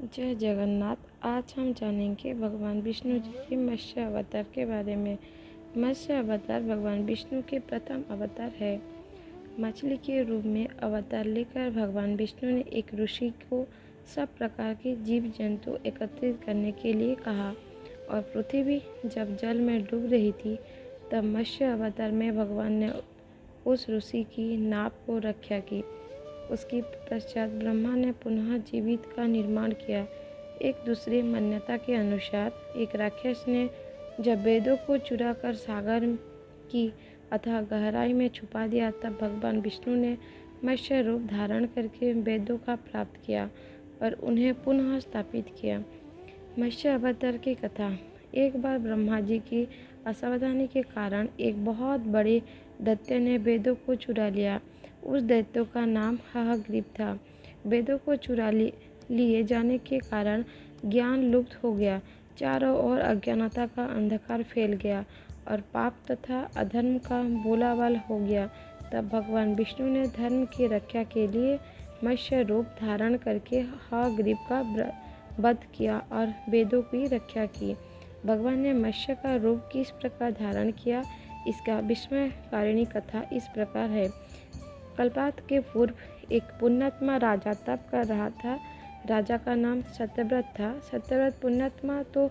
जय जगन्नाथ। आज हम जानेंगे भगवान विष्णु जी के मत्स्य अवतार के बारे में। मत्स्य अवतार भगवान विष्णु के प्रथम अवतार है। मछली के रूप में अवतार लेकर भगवान विष्णु ने एक ऋषि को सब प्रकार के जीव जंतु एकत्रित करने के लिए कहा और पृथ्वी जब जल में डूब रही थी तब मत्स्य अवतार में भगवान ने उस ऋषि की नाव को रक्षा की। उसके पश्चात ब्रह्मा ने पुनः जीवित का निर्माण किया। एक दूसरी मान्यता के अनुसार एक राक्षस ने जब वेदों को चुरा कर सागर की अथवा गहराई में छुपा दिया तब भगवान विष्णु ने मत्स्य रूप धारण करके वेदों का प्राप्त किया और उन्हें पुनः स्थापित किया। मत्स्य अवतार की कथा। एक बार ब्रह्मा जी की असावधानी के कारण एक बहुत बड़े दैत्य ने वेदों को चुरा लिया। उस दैत्य का नाम हयग्रीव था। वेदों को चुरा लिए जाने के कारण ज्ञान लुप्त हो गया। चारों ओर अज्ञानता का अंधकार फैल गया और पाप तथा अधर्म का बोलाबाल हो गया। तब भगवान विष्णु ने धर्म की रक्षा के लिए मत्स्य रूप धारण करके हयग्रीव का वध किया और वेदों की रक्षा की। भगवान ने मत्स्य का रूप किस प्रकार धारण किया, इसका विस्मयकारिणी कथा इस प्रकार है। कल्पांत के पूर्व एक पुण्यात्मा राजा तप कर रहा था। राजा का नाम सत्यव्रत था। सत्यव्रत पुण्यात्मा तो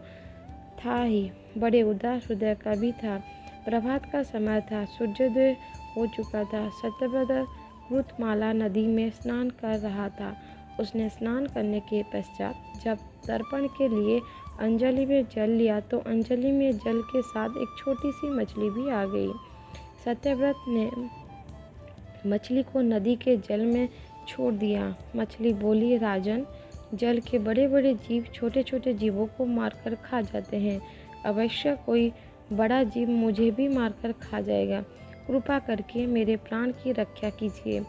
था ही, बड़े उदार हृदय का भी था। प्रभात का समय था, सूर्योदय हो चुका था। सत्यव्रत कृतमाला नदी में स्नान कर रहा था। उसने स्नान करने के पश्चात जब तर्पण के लिए अंजलि में जल लिया तो अंजलि में जल के साथ एक छोटी सी मछली भी आ गई। सत्यव्रत ने मछली को नदी के जल में छोड़ दिया। मछली बोली, राजन, जल के बड़े बड़े जीव छोटे छोटे जीवों को मारकर खा जाते हैं। अवश्य कोई बड़ा जीव मुझे भी मारकर खा जाएगा। कृपा करके मेरे प्राण की रक्षा कीजिए।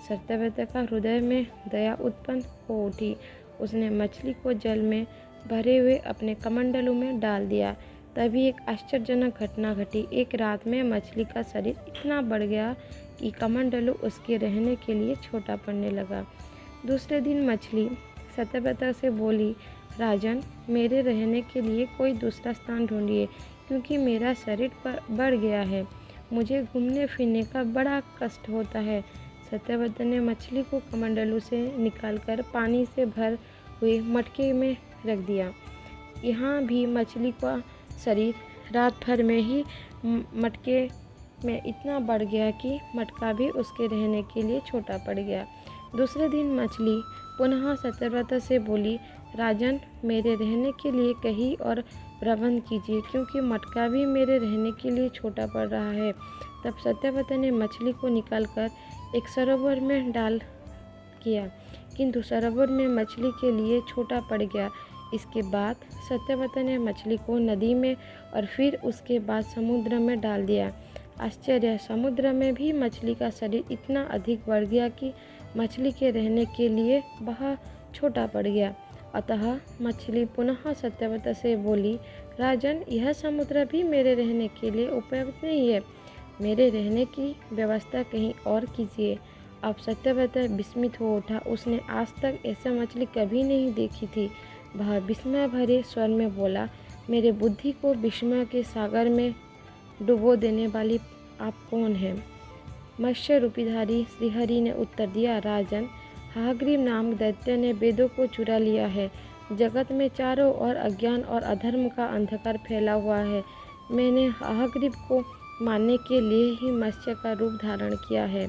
सत्यव्रत का हृदय में दया उत्पन्न हो उठी। उसने मछली को जल में भरे हुए अपने कमंडलों में डाल दिया। तभी एक आश्चर्यजनक घटना घटी। एक रात में मछली का शरीर इतना बढ़ गया कि कमंडलू उसके रहने के लिए छोटा पड़ने लगा। दूसरे दिन मछली सत्यव्रत से बोली, राजन, मेरे रहने के लिए कोई दूसरा स्थान ढूंढिए क्योंकि मेरा शरीर बढ़ गया है। मुझे घूमने फिरने का बड़ा कष्ट होता है। सत्यव्रत ने मछली को कमंडलू से निकालकर पानी से भर हुए मटके में रख दिया। यहाँ भी मछली का शरीर रात भर में ही मटके में इतना बढ़ गया कि मटका भी उसके रहने के लिए छोटा पड़ गया। दूसरे दिन मछली पुनः सत्यव्रत से बोली, राजन, मेरे रहने के लिए कहीं और प्रबंध कीजिए क्योंकि मटका भी मेरे रहने के लिए छोटा पड़ रहा है। तब सत्यव्रत ने मछली को निकालकर एक सरोवर में डाल किया, किंतु सरोवर में मछली के लिए छोटा पड़ गया। इसके बाद सत्यव्रत ने मछली को नदी में और फिर उसके बाद समुद्र में डाल दिया। आश्चर्य, समुद्र में भी मछली का शरीर इतना अधिक बढ़ गया कि मछली के रहने के लिए वह छोटा पड़ गया। अतः मछली पुनः सत्यव्रत से बोली, राजन, यह समुद्र भी मेरे रहने के लिए उपयुक्त नहीं है। मेरे रहने की व्यवस्था कहीं और कीजिए। अब सत्यव्रत विस्मित हो उठा। उसने आज तक ऐसा मछली कभी नहीं देखी थी। वह विस्मय भरे स्वर में बोला, मेरे बुद्धि को विस्मय के सागर में डुबो देने वाली आप कौन हैं? मत्स्य रूपीधारी श्रीहरि ने उत्तर दिया, राजन, हयग्रीव नामक दैत्य ने वेदों को चुरा लिया है। जगत में चारों ओर अज्ञान और अधर्म का अंधकार फैला हुआ है। मैंने हयग्रीव को मारने के लिए ही मत्स्य का रूप धारण किया है।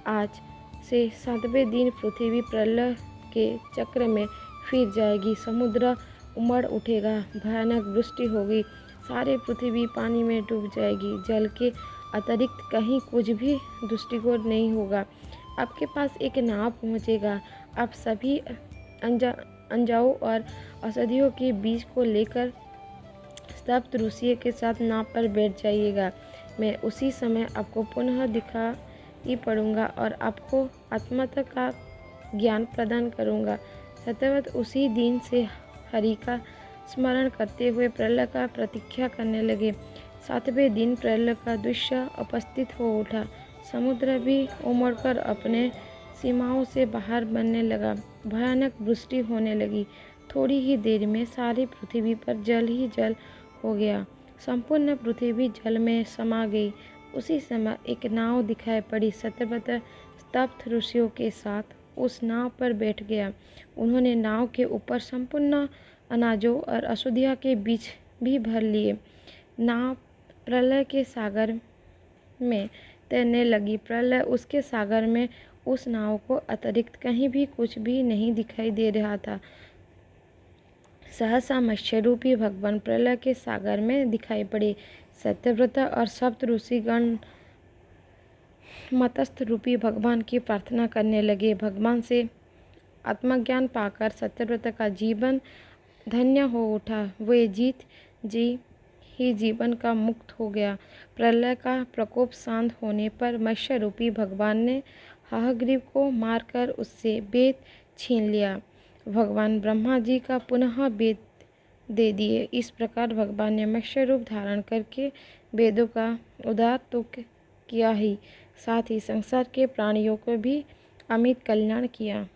आज से 7वें दिन पृथ्वी प्रलय के चक्र में फिर जाएगी। समुद्र उमड़ उठेगा, भयानक वृष्टि होगी, सारी पृथ्वी पानी में डूब जाएगी। जल के अतिरिक्त कहीं कुछ भी दृष्टिगोचर नहीं होगा। आपके पास एक नाव पहुंचेगा। आप सभी अंजाओं और औषधियों के बीज को लेकर सप्त ऋषियों के साथ नाव पर बैठ जाइएगा। मैं उसी समय आपको पुनः दिखाई पड़ूंगा और आपको आत्मतत्व का ज्ञान प्रदान करूंगा। सत्यव्रत उसी दिन से हरि का स्मरण करते हुए प्रलय का प्रतीक्षा करने लगे। 7वें दिन प्रलय का दृश्य उपस्थित हो उठा। समुद्र भी उमड़कर अपने सीमाओं से बाहर बनने लगा। भयानक वृष्टि होने लगी। थोड़ी ही देर में सारी पृथ्वी पर जल ही जल हो गया। संपूर्ण पृथ्वी जल में समा गई। उसी समय एक नाव दिखाई पड़ी। सत्यव्रत स्तब्ध ऋषियों के साथ उस नाव पर बैठ गया। उन्होंने नाव के ऊपर संपूर्ण अनाजों और अशुद्धियों के बीज भी भर लिए। नाव प्रलय के सागर में तैरने लगी। प्रलय उसके सागर में उस नाव को अतिरिक्त कहीं भी कुछ भी नहीं दिखाई दे रहा था। सहसा मत्स्य रूपी भगवान प्रलय के सागर में दिखाई पड़े। सत्यव्रत और सप्त ऋषिगण मत्स्य रूपी भगवान की प्रार्थना करने लगे। भगवान से आत्मज्ञान पाकर सत्यव्रत का जीवन धन्य हो उठा। वे जीत जी ही जीवन का मुक्त हो गया। प्रलय का प्रकोप शांत होने पर मत्स्य रूपी भगवान ने हयग्रीव को मारकर उससे वेद छीन लिया। भगवान ब्रह्मा जी का पुनः वेद दे दिए। इस प्रकार भगवान ने मत्स्य रूप धारण करके वेदों का उद्धार तो किया ही, साथ ही संसार के प्राणियों को भी अमित कल्याण किया।